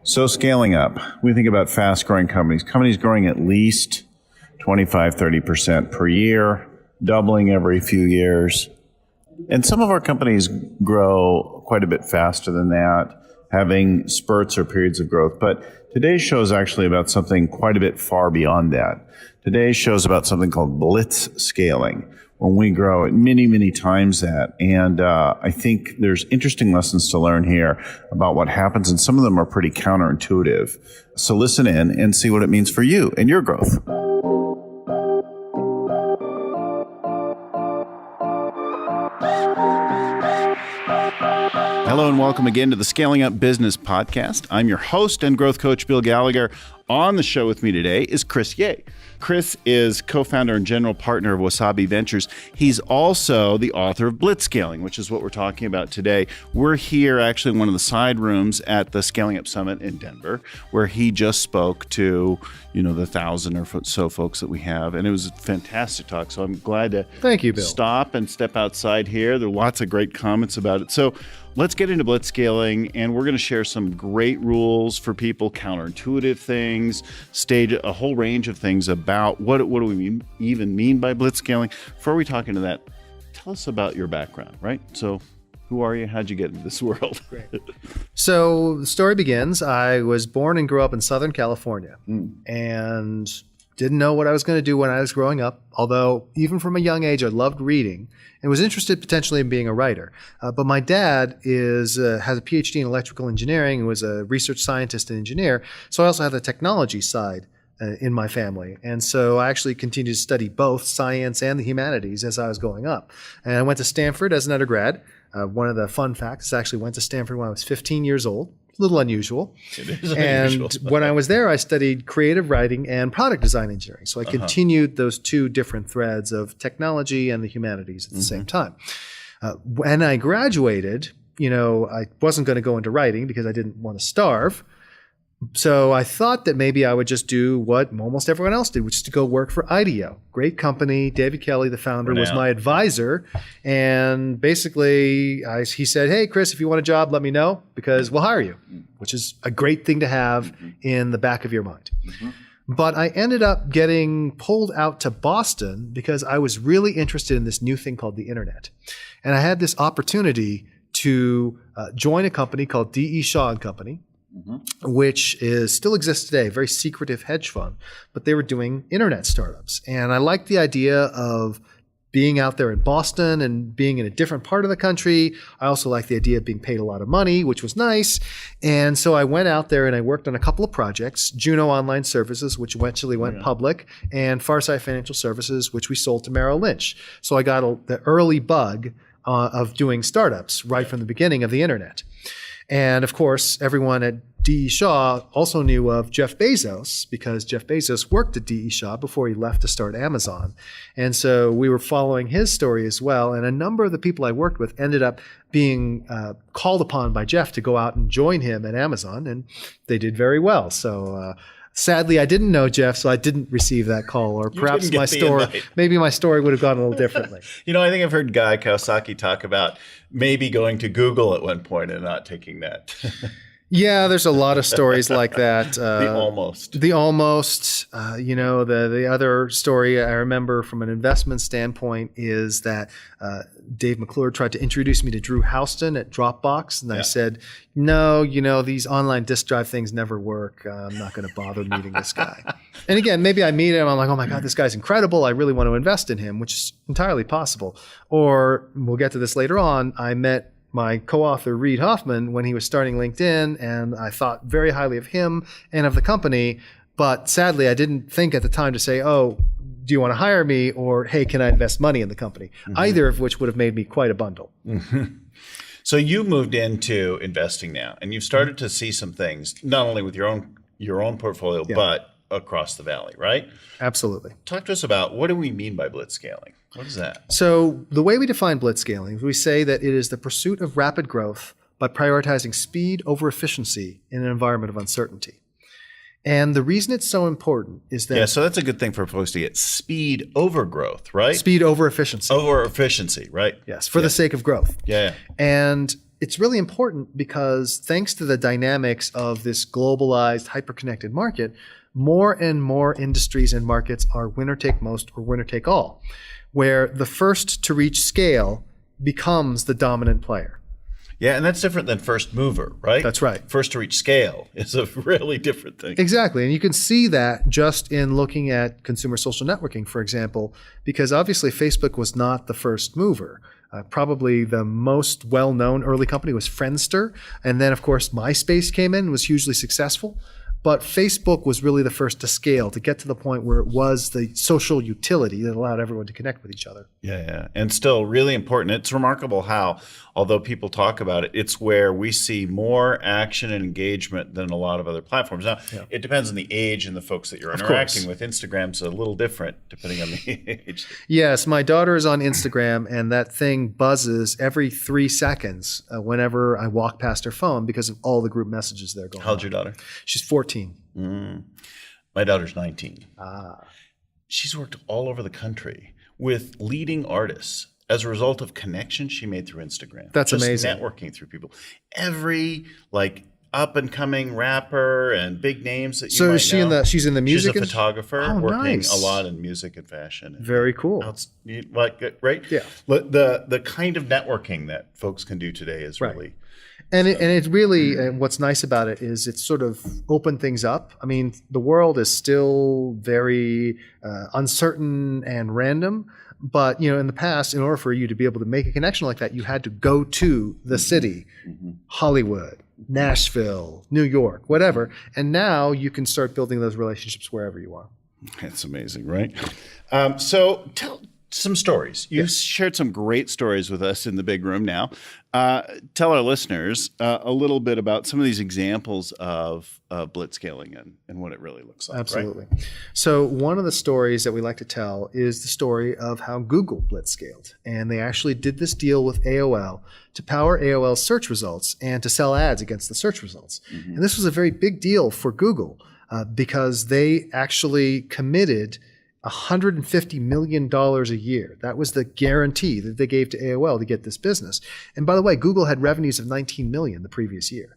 So scaling up, we think about fast-growing companies growing at least 25, 30% per year, doubling every few years. And some of our companies grow quite a bit faster than that, having spurts or periods of growth. But today's show is actually about something quite a bit far beyond that. Today's show is about something called Blitzscaling, when we grow at many, many times that. And I think there's interesting lessons to learn here about what happens, and some of them are pretty counterintuitive. So listen in and see what it means for you and your growth. Hello and welcome again to the Scaling Up Business Podcast. I'm your host and growth coach, Bill Gallagher. On the show with me today is Chris Yeh. Chris is co-founder and general partner of Wasabi Ventures. He's also the author of Blitzscaling, which is what we're talking about today. We're here actually in one of the side rooms at the Scaling Up Summit in Denver, where he just spoke to, the 1,000 or so folks that we have. And it was a fantastic talk. So I'm glad to Thank you, Bill. Stop and step outside here. There are lots of great comments about it. So let's get into Blitzscaling, and we're going to share some great rules for people, counterintuitive things, stage a whole range of things about what do we even mean by Blitzscaling. Before we talk into that, tell us about your background, right? So who are you? How'd you get into this world? Great. So the story begins. I was born and grew up in Southern California and didn't know what I was going to do when I was growing up, although even from a young age, I loved reading and was interested potentially in being a writer. But my dad has a PhD in electrical engineering and was a research scientist and engineer. So I also have the technology side in my family. And so I actually continued to study both science and the humanities as I was growing up. And I went to Stanford as an undergrad. One of the fun facts is I actually went to Stanford when I was 15 years old. A little unusual. It is unusual. And when I was there, I studied creative writing and product design engineering. So I continued those two different threads of technology and the humanities at the same time. When I graduated, I wasn't going to go into writing because I didn't want to starve. So I thought that maybe I would just do what almost everyone else did, which is to go work for IDEO. Great company. David Kelly, the founder, was my advisor. And basically, he said, hey, Chris, if you want a job, let me know because we'll hire you, which is a great thing to have in the back of your mind. But I ended up getting pulled out to Boston because I was really interested in this new thing called the internet. And I had this opportunity to join a company called D.E. Shaw & Company, which still exists today, a very secretive hedge fund, but they were doing internet startups. And I liked the idea of being out there in Boston and being in a different part of the country. I also liked the idea of being paid a lot of money, which was nice. And so I went out there and I worked on a couple of projects, Juno Online Services, which eventually went public, and Farsight Financial Services, which we sold to Merrill Lynch. So I got the early bug of doing startups right from the beginning of the internet. And of course, everyone at D.E. Shaw also knew of Jeff Bezos because Jeff Bezos worked at D.E. Shaw before he left to start Amazon. And so we were following his story as well. And a number of the people I worked with ended up being called upon by Jeff to go out and join him at Amazon. And they did very well. So sadly, I didn't know Jeff, so I didn't receive that call. Or perhaps maybe my story would have gone a little differently. I think I've heard Guy Kawasaki talk about maybe going to Google at one point and not taking that. Yeah, there's a lot of stories like that. The almost. The other story I remember from an investment standpoint is that Dave McClure tried to introduce me to Drew Houston at Dropbox. And I said, no, these online disk drive things never work. I'm not going to bother meeting this guy. And again, maybe I meet him. I'm like, oh my God, this guy's incredible. I really want to invest in him, which is entirely possible. Or we'll get to this later on. I met my co-author, Reid Hoffman, when he was starting LinkedIn, and I thought very highly of him and of the company. But sadly, I didn't think at the time to say, oh, do you want to hire me? Or, hey, can I invest money in the company? Either of which would have made me quite a bundle. So you moved into investing now, and you've started to see some things, not only with your own portfolio, but across the valley, right? Absolutely. Talk to us about what do we mean by blitzscaling? What is that? So the way we define blitzscaling is we say that it is the pursuit of rapid growth by prioritizing speed over efficiency in an environment of uncertainty. And the reason it's so important is that... Yeah, so that's a good thing for folks to get. Speed over growth, right? Speed over efficiency. Over efficiency, right? Yes, for the sake of growth. Yeah. And it's really important because thanks to the dynamics of this globalized, hyper-connected market, more and more industries and markets are winner take most or winner take all, where the first to reach scale becomes the dominant player. Yeah, and that's different than first mover, right? That's right. First to reach scale is a really different thing. Exactly. And you can see that just in looking at consumer social networking, for example, because obviously Facebook was not the first mover. Probably the most well-known early company was Friendster. And then, of course, MySpace came in and was hugely successful. But Facebook was really the first to scale, to get to the point where it was the social utility that allowed everyone to connect with each other. Yeah. And still really important. It's remarkable how, although people talk about it, it's where we see more action and engagement than a lot of other platforms. Now, It depends on the age and the folks that you're interacting with. Instagram's a little different depending on the age. Yes, my daughter is on Instagram, and that thing buzzes every 3 seconds whenever I walk past her phone because of all the group messages that are going on. How's your daughter? She's 14. My daughter's 19. She's worked all over the country with leading artists as a result of connections she made through Instagram. That's just amazing. Networking through people. Every up and coming rapper and big names that you might know. So she's in the music? She's a photographer working nice. a lot in music and fashion. Very cool. Right? Yeah. The kind of networking that folks can do today is really... And it really, and what's nice about it is it's sort of opened things up. I mean, the world is still very uncertain and random. But, in the past, in order for you to be able to make a connection like that, you had to go to the city, Hollywood, Nashville, New York, whatever. And now you can start building those relationships wherever you are. That's amazing, right? So tell some stories. You shared some great stories with us in the big room now. Tell our listeners a little bit about some of these examples of blitzscaling and what it really looks like. Absolutely. Right? So one of the stories that we like to tell is the story of how Google blitzscaled. And they actually did this deal with AOL to power AOL's search results and to sell ads against the search results. And this was a very big deal for Google because they actually committed $150 million a year. That was the guarantee that they gave to AOL to get this business. And by the way, Google had revenues of $19 million the previous year.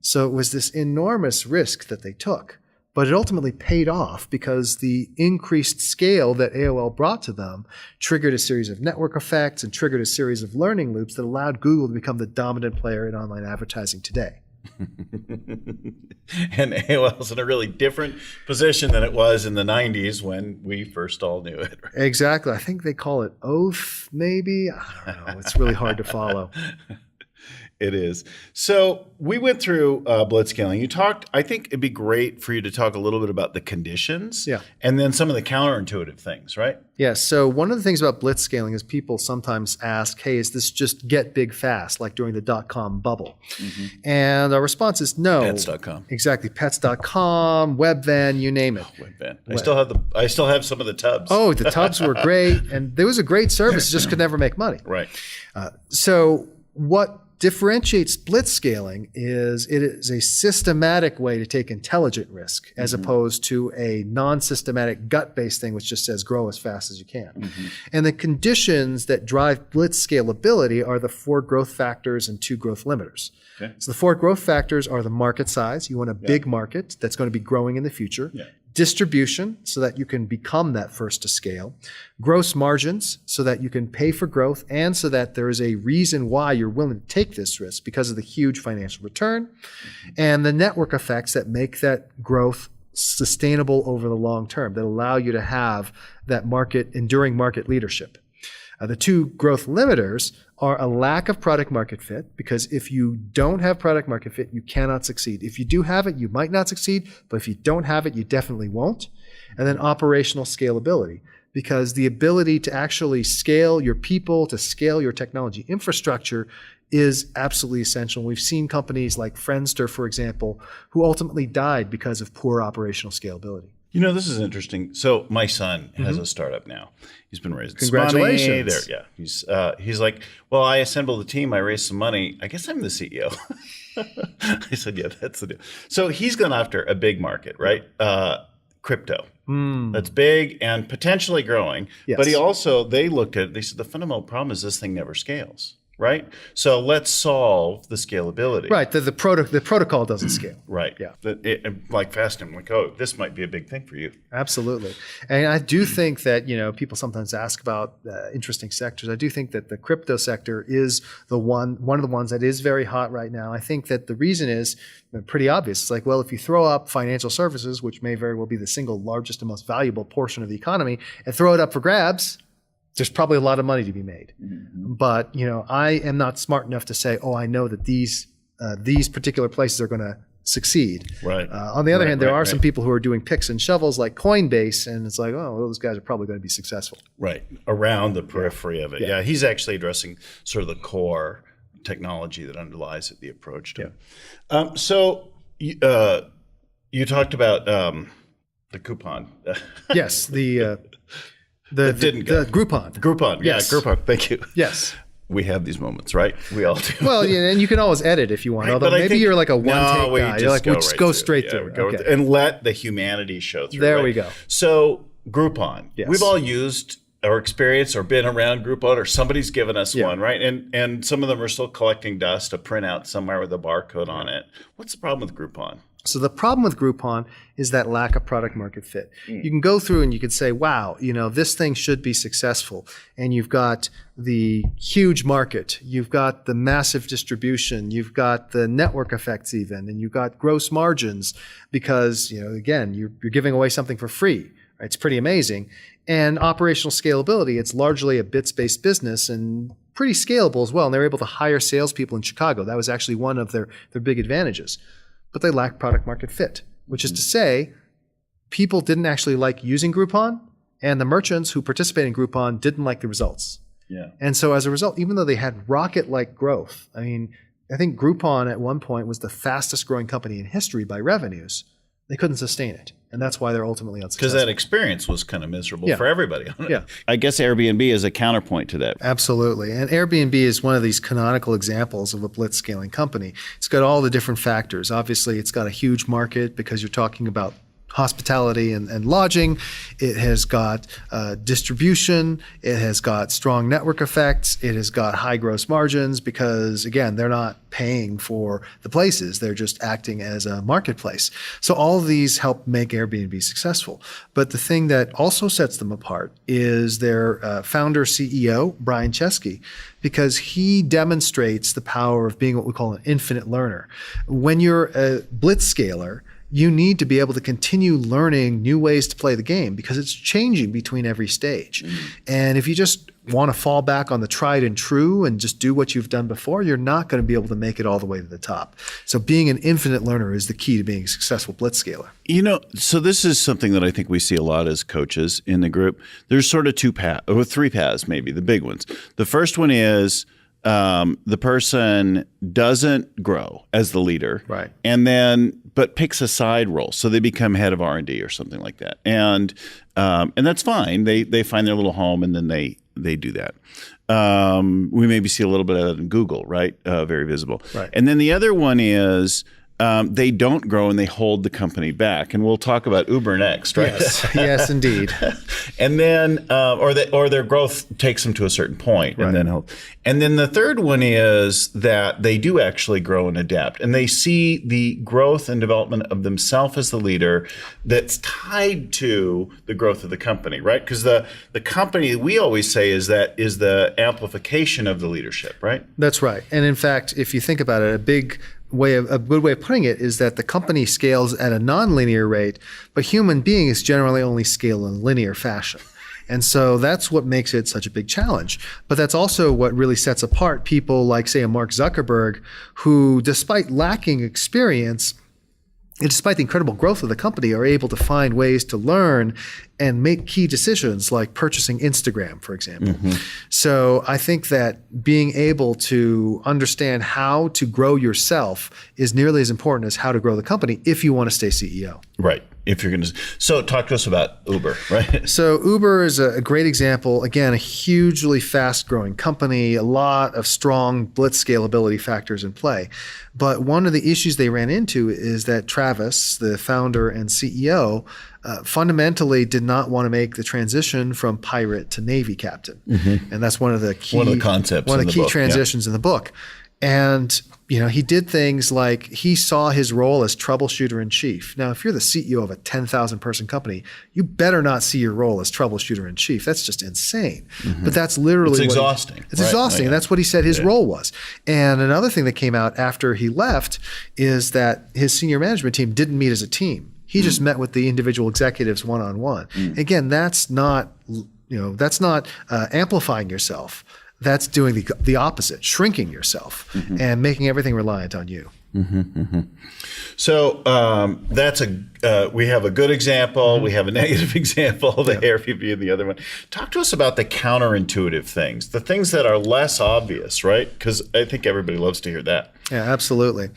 So it was this enormous risk that they took. But it ultimately paid off because the increased scale that AOL brought to them triggered a series of network effects and triggered a series of learning loops that allowed Google to become the dominant player in online advertising today. And AOL's in a really different position than it was in the 90s when we first all knew it. Right? Exactly. I think they call it Oath, maybe. I don't know. It's really hard to follow. It is. So we went through blitzscaling. You talked, I think it'd be great for you to talk a little bit about the conditions and then some of the counterintuitive things, right? Yes. So one of the things about blitzscaling is people sometimes ask, hey, is this just get big fast, like during the dot-com bubble? And our response is no. Pets.com. Exactly. Pets.com, Webvan, you name it. Webvan. I still have some of the tubs. Oh, the tubs were great. And there was a great service, just could never make money. Right. So what differentiates blitzscaling is it is a systematic way to take intelligent risk as opposed to a non-systematic gut-based thing which just says grow as fast as you can. And the conditions that drive blitz scalability are the 4 growth factors and 2 growth limiters. Okay. So the 4 growth factors are the market size. You want a big market that's going to be growing in the future. Distribution, so that you can become that first to scale. Gross margins, so that you can pay for growth and so that there is a reason why you're willing to take this risk because of the huge financial return. And the network effects that make that growth sustainable over the long term, that allow you to have that enduring market leadership. The 2 growth limiters are a lack of product market fit, because if you don't have product market fit, you cannot succeed. If you do have it, you might not succeed, but if you don't have it, you definitely won't. And then operational scalability, because the ability to actually scale your people, to scale your technology infrastructure is absolutely essential. We've seen companies like Friendster, for example, who ultimately died because of poor operational scalability. You know, this is interesting. So my son has a startup now. He's been raising Congratulations. some money. He's like, well, I assembled a team. I raised some money. I guess I'm the CEO. I said, yeah, that's the deal. So he's gone after a big market, right? Crypto. That's big and potentially growing. Yes. But they looked at it. They said the fundamental problem is this thing never scales. right? So let's solve the scalability. Right. The protocol doesn't scale. Right. Yeah. Like fast, I'm like, oh, this might be a big thing for you. Absolutely. And I do think that, people sometimes ask about interesting sectors. I do think that the crypto sector is one of the ones that is very hot right now. I think that the reason is pretty obvious. It's like, well, if you throw up financial services, which may very well be the single largest and most valuable portion of the economy, and throw it up for grabs, there's probably a lot of money to be made. Mm-hmm. But, I am not smart enough to say, I know that these particular places are going to succeed. Right. On the other hand, there are some people who are doing picks and shovels like Coinbase, and it's like, those guys are probably going to be successful. Right. Around the periphery of it. Yeah. He's actually addressing sort of the core technology that underlies it, the approach to it. So you talked about the coupon. Yes. The Groupon. Groupon. Yes. Yeah, Groupon. Thank you. Yes. We have these moments, right? We all do. Well, and you can always edit if you want. Right, although maybe you're like a one-take guy. You're like, we just go straight through. Okay. And let the humanity show through. There we go. So Groupon. Yes. We've all used or experienced or been around Groupon, or somebody's given us one, right? And some of them are still collecting dust, a printout somewhere with a barcode on it. What's the problem with Groupon? So the problem with Groupon is that lack of product market fit. You can go through and you can say, wow, this thing should be successful. And you've got the huge market, you've got the massive distribution, you've got the network effects even, and you've got gross margins because, again, you're giving away something for free. Right? It's pretty amazing. And operational scalability, it's largely a bits-based business and pretty scalable as well. And they're able to hire salespeople in Chicago. That was actually one of their big advantages. But they lack product market fit, which is to say people didn't actually like using Groupon, and the merchants who participate in Groupon didn't like the results. Yeah. And so as a result, even though they had rocket-like growth, I think Groupon at one point was the fastest growing company in history by revenues, they couldn't sustain it. And that's why they're ultimately unsuccessful. Because that experience was kind of miserable for everybody. Yeah. I guess Airbnb is a counterpoint to that. Absolutely. And Airbnb is one of these canonical examples of a blitzscaling company. It's got all the different factors. Obviously, it's got a huge market because you're talking about hospitality and lodging. It has got distribution. It has got strong network effects. It has got high gross margins because, again, they're not paying for the places. They're just acting as a marketplace. So all of these help make Airbnb successful. But the thing that also sets them apart is their founder CEO, Brian Chesky, because he demonstrates the power of being what we call an infinite learner. When you're a blitzscaler, you need to be able to continue learning new ways to play the game because it's changing between every stage. And if you just want to fall back on the tried and true and just do what you've done before, you're not going to be able to make it all the way to the top. So being an infinite learner is the key to being a successful blitzscaler. So this is something that I think we see a lot as coaches in the group. There's sort of three paths, maybe, the big ones. The first one is the person doesn't grow as the leader, right? But picks a side role, so they become head of R&D or something like that, and that's fine. They find their little home, and then they do that. We maybe see a little bit of that in Google, right? Very visible. Right. And then the other one is they don't grow and they hold the company back. And we'll talk about Uber next, right? Yes, indeed. And then, or their growth takes them to a certain point, right. And then the third one is that they do actually grow and adapt, and they see the growth and development of themselves as the leader that's tied to the growth of the company, right? Because the company, we always say, is the amplification of the leadership, right? That's right. And in fact, if you think about it, a good way of putting it is that the company scales at a nonlinear rate, but human beings generally only scale in linear fashion. And so that's what makes it such a big challenge. But that's also what really sets apart people like, say, a Mark Zuckerberg, who, despite lacking experience, and despite the incredible growth of the company, are able to find ways to learn and make key decisions like purchasing Instagram, for example. Mm-hmm. So I think that being able to understand how to grow yourself is nearly as important as how to grow the company if you want to stay CEO. Right. If you're going to, so talk to us about Uber, right? So Uber is a great example. Again, a hugely fast-growing company, a lot of strong blitz scalability factors in play. But one of the issues they ran into is that Travis, the founder and CEO, fundamentally did not want to make the transition from pirate to Navy captain, and that's one of the concepts, one of the key transitions in the book. And he did things like he saw his role as troubleshooter in chief. Now, if you're the CEO of a 10,000 person company, you better not see your role as troubleshooter in chief. That's just insane. But that's literally exhausting. It's exhausting. And that's what he said his role was. And another thing that came out after he left is that his senior management team didn't meet as a team. He just met with the individual executives one-on-one. Again, that's not amplifying yourself. That's doing the opposite, shrinking yourself and making everything reliant on you. So that's we have a good example. We have a negative example, the Airbnb and the other one. Talk to us about the counterintuitive things, the things that are less obvious, right? Because I think everybody loves to hear that. Yeah, absolutely.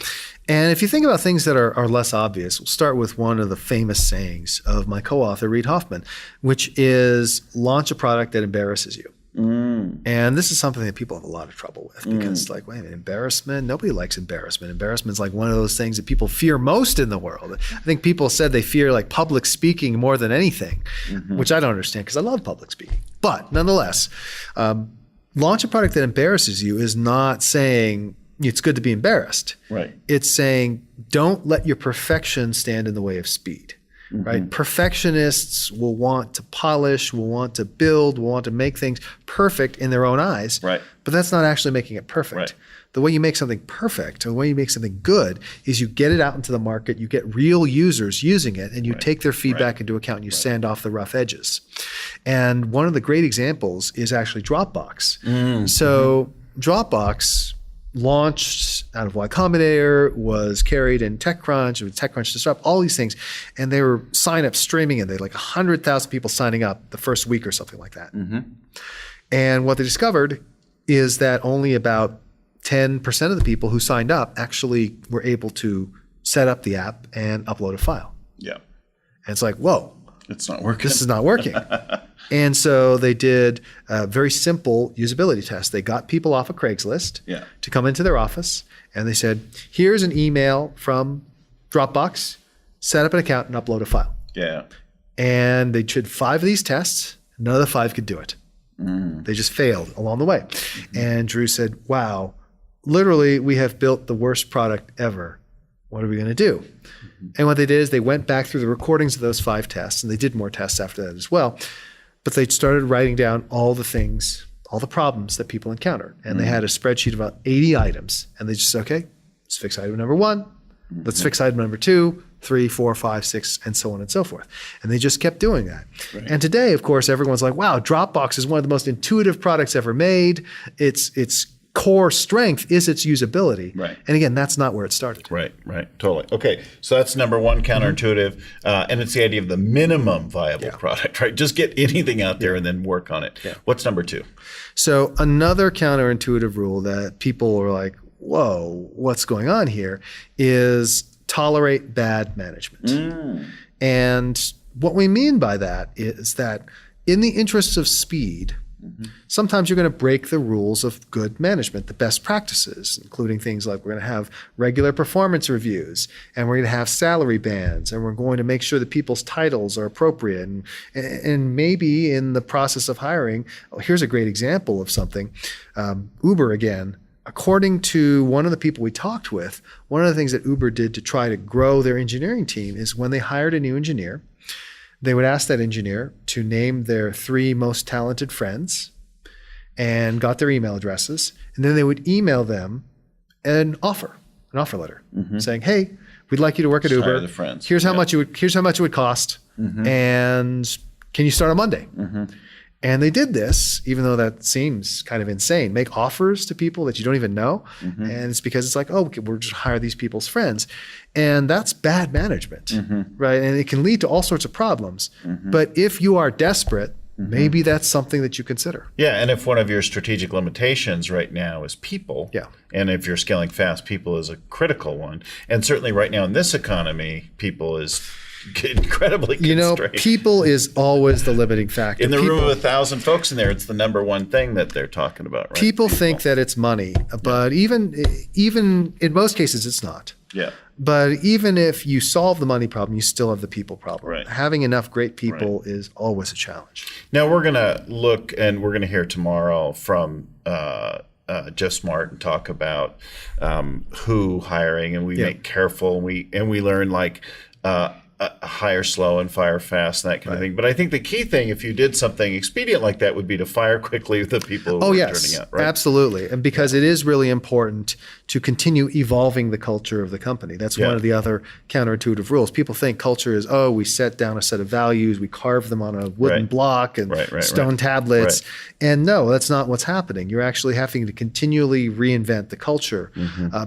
And if you think about things that are less obvious, we'll start with one of the famous sayings of my co-author, Reid Hoffman, which is launch a product that embarrasses you. And this is something that people have a lot of trouble with because wait a minute, embarrassment, nobody likes embarrassment. Embarrassment's like one of those things that people fear most in the world. I think people said they fear like public speaking more than anything, which I don't understand because I love public speaking. But nonetheless, launch a product that embarrasses you is not saying it's good to be embarrassed. Right. It's saying don't let your perfection stand in the way of speed. Right? Perfectionists will want to polish, will want to build, will want to make things perfect in their own eyes. Right. But that's not actually making it perfect. Right. The way you make something perfect, or the way you make something good, is you get it out into the market, you get real users using it, and you take their feedback into account and you sand off the rough edges. And one of the great examples is actually Dropbox. So Dropbox launched out of Y Combinator, was carried in TechCrunch, with TechCrunch Disrupt, all these things. And they were sign-up streaming, and they had like 100,000 people signing up the first week or something like that. And what they discovered is that only about 10% of the people who signed up actually were able to set up the app and upload a file. Yeah. And it's like, whoa. It's not working. This is not working. And so they did a very simple usability test. They got people off of Craigslist to come into their office, and they said, here's an email from Dropbox, set up an account and upload a file. Yeah. And they did 5 of these tests. None of the 5 could do it. They just failed along the way. And Drew said, wow, literally we have built the worst product ever. What are we going to do? And what they did is they went back through the recordings of those 5 tests, and they did more tests after that as well. But they started writing down all the things, all the problems that people encountered. And they had a spreadsheet of about 80 items. And they just said, okay, let's fix item number 1. Let's fix item number 2, 3, 4, 5, 6, and so on and so forth. And they just kept doing that. And today, of course, everyone's like, wow, Dropbox is one of the most intuitive products ever made. Its core strength is its usability. Right. And again, that's not where it started. Right, totally. Okay, so that's number one, counterintuitive, and it's the idea of the minimum viable product, right? Just get anything out there and then work on it. What's number 2? So another counterintuitive rule that people are like, whoa, what's going on here, is tolerate bad management. And what we mean by that is that in the interests of speed, sometimes you're going to break the rules of good management, the best practices, including things like we're going to have regular performance reviews, and we're going to have salary bands, and we're going to make sure that people's titles are appropriate. And maybe in the process of hiring, here's a great example of something. Uber again, according to one of the people we talked with, one of the things that Uber did to try to grow their engineering team is when they hired a new engineer, they would ask that engineer to name their 3 most talented friends and got their email addresses. And then they would email them an offer letter saying, hey, we'd like you to work at Uber. The friends. Here's how much it would cost. And can you start on Monday? And they did this, even though that seems kind of insane. Make offers to people that you don't even know. And it's because it's like, oh, okay, we're just hire these people's friends. And that's bad management, right? And it can lead to all sorts of problems. But if you are desperate, maybe that's something that you consider. Yeah, and if one of your strategic limitations right now is people, and if you're scaling fast, people is a critical one. And certainly right now in this economy, people is incredibly You know, constrained. people is always the limiting factor. In the people, room of 1,000 folks in there, it's the number one thing that they're talking about, right? People think that it's money, but even in most cases, it's not. Yeah. But even if you solve the money problem, you still have the people problem. Right. Having enough great people is always a challenge. Now we're going to look, and we're going to hear tomorrow from Jeff Smart and talk about who hiring, and we make careful, and we learn like hire slow and fire fast and that kind of thing. But I think the key thing, if you did something expedient like that, would be to fire quickly the people who are turning out. Right? Absolutely. And because it is really important to continue evolving the culture of the company. That's one of the other counterintuitive rules. People think culture is, we set down a set of values, we carve them on a wooden block and stone tablets. And no, that's not what's happening. You're actually having to continually reinvent the culture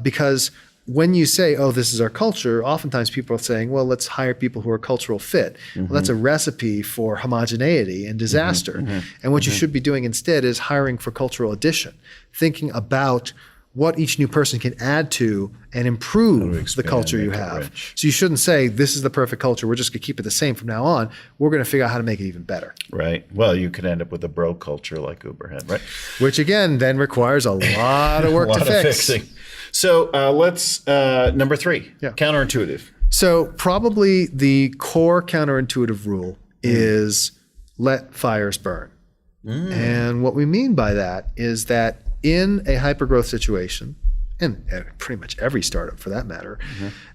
because when you say, this is our culture, oftentimes people are saying, well, let's hire people who are cultural fit. Well, that's a recipe for homogeneity and disaster. And what you should be doing instead is hiring for cultural addition, thinking about what each new person can add to and improve the culture you have. So you shouldn't say, this is the perfect culture, we're just going to keep it the same from now on. We're going to figure out how to make it even better. Right. Well, you could end up with a bro culture like Uber had, right? Which again, then requires a lot of work to fix. So let's, number 3, counterintuitive. So probably the core counterintuitive rule is let fires burn. And what we mean by that is that in a hypergrowth situation, and pretty much every startup for that matter,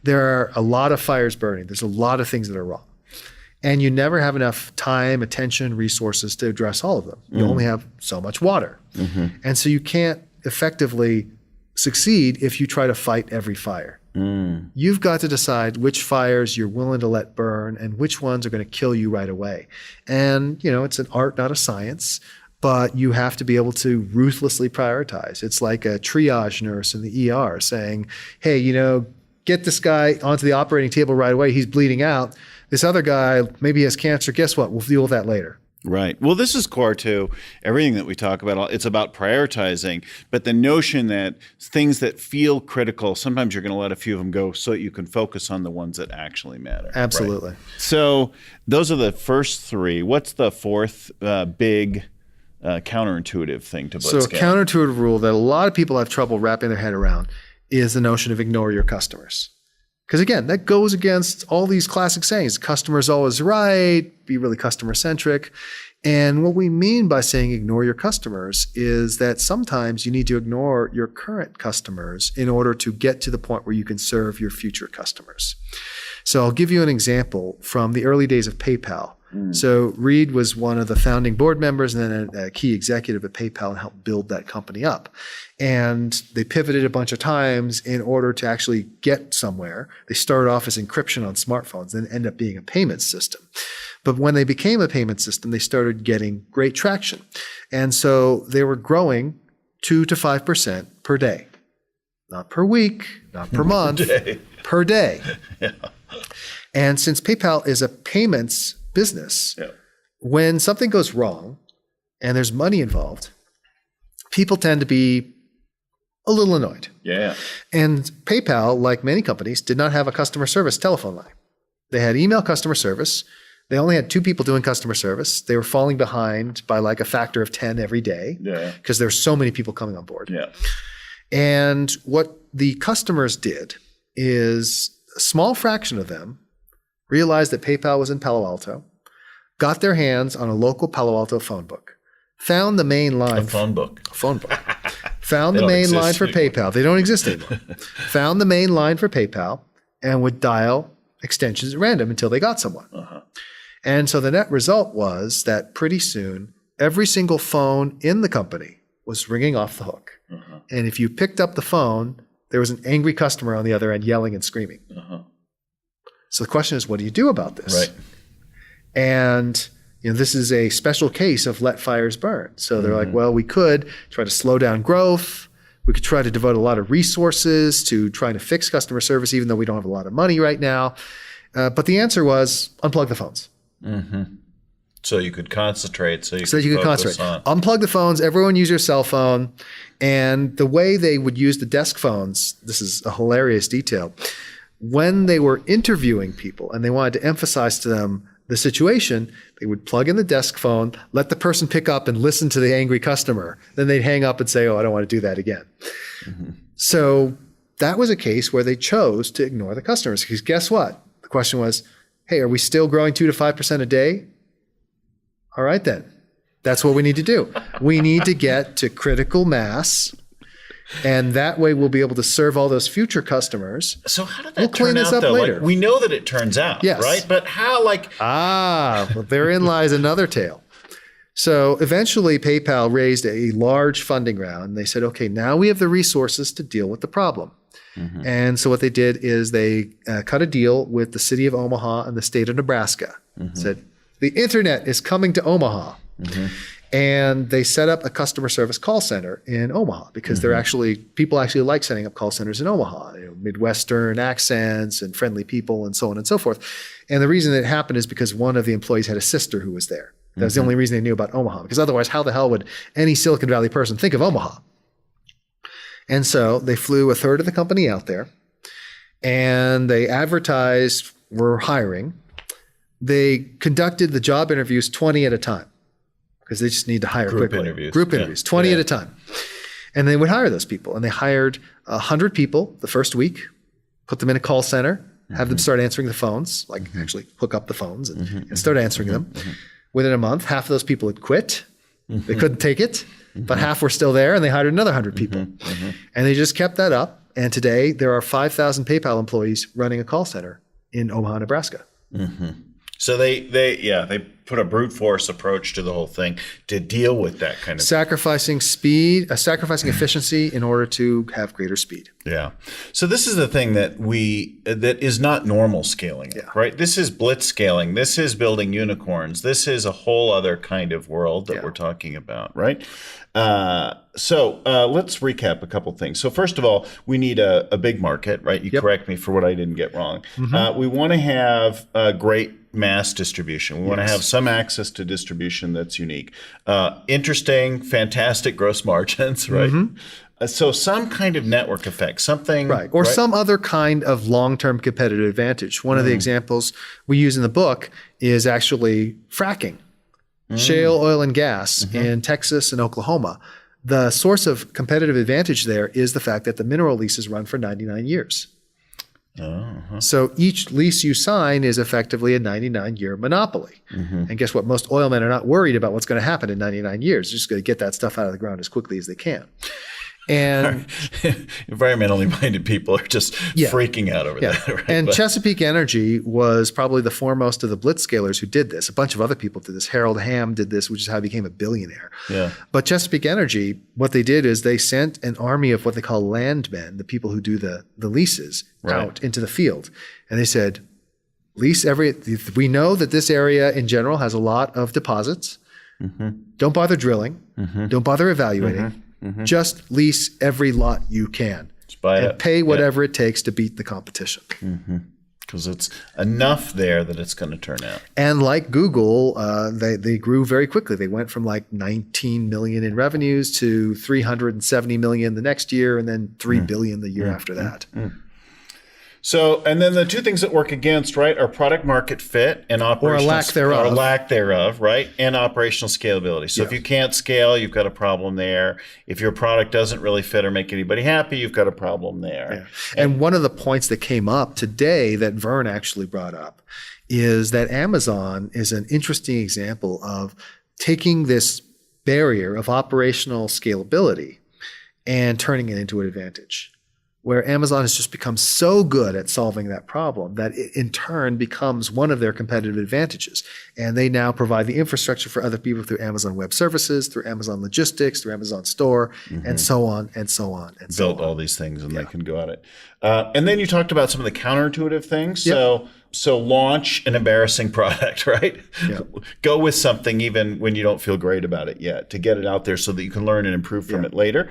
there are a lot of fires burning. There's a lot of things that are wrong. And you never have enough time, attention, resources to address all of them. You only have so much water. And so you can't effectively succeed if you try to fight every fire. You've got to decide which fires you're willing to let burn and which ones are going to kill you right away. And, it's an art, not a science, but you have to be able to ruthlessly prioritize. It's like a triage nurse in the ER saying, hey, get this guy onto the operating table right away. He's bleeding out. This other guy, maybe he has cancer. Guess what? We'll deal with that later. Right. Well, this is core to everything that we talk about. It's about prioritizing, but the notion that things that feel critical, sometimes you're going to let a few of them go so that you can focus on the ones that actually matter. Absolutely. Right? So those are the first 3. What's the fourth big counterintuitive thing to Blitzscaling? So a counterintuitive rule that a lot of people have trouble wrapping their head around is the notion of ignore your customers. Because again, that goes against all these classic sayings. Customer's always right, be really customer centric. And what we mean by saying ignore your customers is that sometimes you need to ignore your current customers in order to get to the point where you can serve your future customers. So I'll give you an example from the early days of PayPal. So Reed was one of the founding board members and then a key executive at PayPal and helped build that company up. And they pivoted a bunch of times in order to actually get somewhere. They started off as encryption on smartphones, then ended up being a payment system. But when they became a payment system, they started getting great traction. And so they were growing 2 to 5% per day. Not per week, not per month, per day. And since PayPal is a payments business, when something goes wrong and there's money involved, people tend to be a little annoyed. And PayPal, like many companies, did not have a customer service telephone line. They had email customer service. They only had 2 people doing customer service. They were falling behind by like a factor of 10 every day because there's so many people coming on board. And what the customers did is a small fraction of them realized that PayPal was in Palo Alto, got their hands on a local Palo Alto phone book, found the main line. A phone book. Found the main line for PayPal. They don't exist anymore. Found the main line for PayPal and would dial extensions at random until they got someone. And so the net result was that pretty soon, every single phone in the company was ringing off the hook. And if you picked up the phone, there was an angry customer on the other end yelling and screaming. So the question is, what do you do about this? And this is a special case of let fires burn. So they're like, well, we could try to slow down growth. We could try to devote a lot of resources to trying to fix customer service, even though we don't have a lot of money right now. But the answer was unplug the phones. So you could concentrate. So you could concentrate. Unplug the phones. Everyone use your cell phone. And the way they would use the desk phones, this is a hilarious detail. when they were interviewing people and they wanted to emphasize to them the situation, they would plug in the desk phone, let the person pick up and listen to the angry customer. Then they'd hang up and say, oh, I don't want to do that again. Mm-hmm. So that was a case where they chose to ignore the customers, because guess what? The question was, hey, are we still growing 2 to 5% a day? All right, then. That's what we need to do. We need to get to critical mass, and that way we'll be able to serve all those future customers. So how did that turn out, though? Later. Like, we know that it turns out, yes. right? But how, like... well, therein lies another tale. So eventually PayPal raised a large funding round. They said, okay, now we have the resources to deal with the problem. Mm-hmm. And so what they did is they cut a deal with the city of Omaha and the state of Nebraska. Mm-hmm. Said, the internet is coming to Omaha. Mm-hmm. And they set up a customer service call center in Omaha, because mm-hmm. people actually like setting up call centers in Omaha, Midwestern accents and friendly people and so on and so forth. And the reason it happened is because one of the employees had a sister who was there. That was the only reason they knew about Omaha, because otherwise how the hell would any Silicon Valley person think of Omaha? And so they flew a third of the company out there and they advertised, we're hiring. They conducted the job interviews 20 at a time, because they just need to hire quickly. Group interviews, 20 at a time. And they would hire those people. And they hired 100 people the first week, put them in a call center, have them start answering the phones, like actually hook up the phones and start answering them. Within a month, half of those people had quit. They couldn't take it, but half were still there, and they hired another 100 people. And they just kept that up. And today there are 5,000 PayPal employees running a call center in Omaha, Nebraska. So they put a brute force approach to the whole thing to deal with that kind of sacrificing speed, sacrificing efficiency in order to have greater speed. Yeah. So this is the thing that is not normal scaling, right? This is blitzscaling. This is building unicorns. This is a whole other kind of world that we're talking about, right? So let's recap a couple things. So first of all, we need a big market, right? You correct me for what I didn't get wrong. We want to have a great mass distribution. We want to have some access to distribution that's unique. Interesting, fantastic gross margins, right? So some kind of network effect, something. Right, or some other kind of long-term competitive advantage. One of the examples we use in the book is actually fracking. Shale oil and gas in Texas and Oklahoma. The source of competitive advantage there is the fact that the mineral leases run for 99 years. So each lease you sign is effectively a 99-year monopoly. And guess what? Most oil men are not worried about what's going to happen in 99 years. They're just going to get that stuff out of the ground as quickly as they can. And environmentally minded people are just freaking out over that. Right? And Chesapeake Energy was probably the foremost of the blitzscalers who did this. A bunch of other people did this. Harold Hamm did this, which is how he became a billionaire. But Chesapeake Energy, what they did is they sent an army of what they call landmen, the people who do the leases, out into the field. And they said, we know that this area in general has a lot of deposits. Don't bother drilling. Don't bother evaluating. Just lease every lot you can and pay whatever it takes to beat the competition. Because it's enough there that it's going to turn out. And like Google, they grew very quickly. They went from like 19 million in revenues to 370 million the next year, and then 3 billion the year after that. So, and then the two things that work against, right, are product market fit and operational or lack thereof, right, and operational scalability. So if you can't scale, you've got a problem there. If your product doesn't really fit or make anybody happy, you've got a problem there. And one of the points that came up today that Vern actually brought up is that Amazon is an interesting example of taking this barrier of operational scalability and turning it into an advantage, where Amazon has just become so good at solving that problem that it in turn becomes one of their competitive advantages. And they now provide the infrastructure for other people through Amazon Web Services, through Amazon Logistics, through Amazon Store, and so on and so on and so on. Built all these things and they can go at it. And then you talked about some of the counterintuitive things. So launch an embarrassing product, right? Go with something even when you don't feel great about it yet, to get it out there so that you can learn and improve from it later.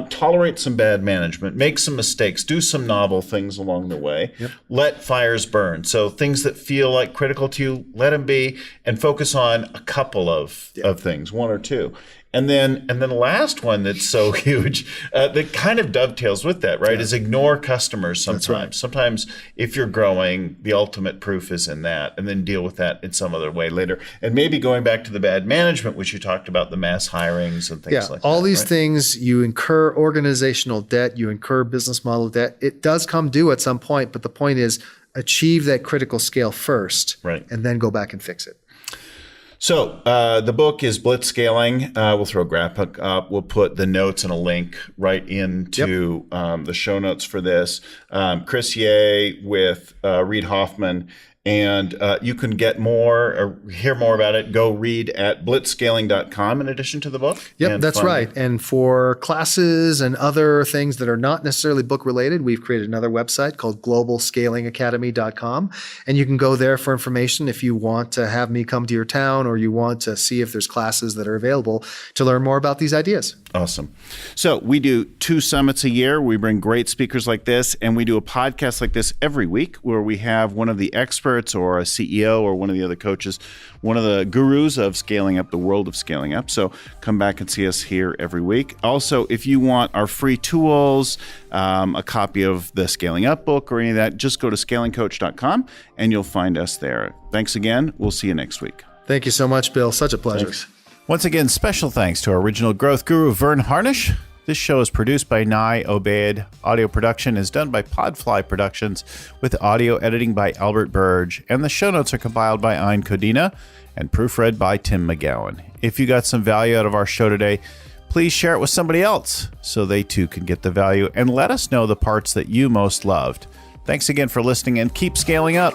Tolerate some bad management, make some mistakes, do some novel things along the way. Let fires burn. So things that feel like critical to you, let them be, and focus on a couple of things, one or two. And then the last one that's so huge that kind of dovetails with that, right, is ignore customers sometimes. Right. Sometimes if you're growing, the ultimate proof is in that, and then deal with that in some other way later. And maybe going back to the bad management, which you talked about, the mass hirings and things like that. All these right? things, you incur organizational debt, you incur business model debt. It does come due at some point, but the point is achieve that critical scale first, right, and then go back and fix it. So the book is Blitzscaling. We'll throw a graphic up. We'll put the notes and a link right into the show notes for this. Chris Ye with Reid Hoffman. And you can get more or hear more about it. Go read at blitzscaling.com in addition to the book. Yep, that's right. And for classes and other things that are not necessarily book related, we've created another website called globalscalingacademy.com. And you can go there for information if you want to have me come to your town or you want to see if there's classes that are available to learn more about these ideas. Awesome. So we do 2 summits a year. We bring great speakers like this, and we do a podcast like this every week where we have one of the experts or a CEO or one of the other coaches, one of the gurus of scaling up, the world of scaling up. So come back and see us here every week. Also, if you want our free tools, a copy of the Scaling Up book or any of that, just go to scalingcoach.com and you'll find us there. Thanks again. We'll see you next week. Thank you so much, Bill. Such a pleasure. Thanks. Once again, special thanks to our original growth guru, Vern Harnish. This show is produced by Nye Obaid. Audio production is done by Podfly Productions with audio editing by Albert Burge. And the show notes are compiled by Ein Codina and proofread by Tim McGowan. If you got some value out of our show today, please share it with somebody else so they too can get the value, and let us know the parts that you most loved. Thanks again for listening, and keep scaling up.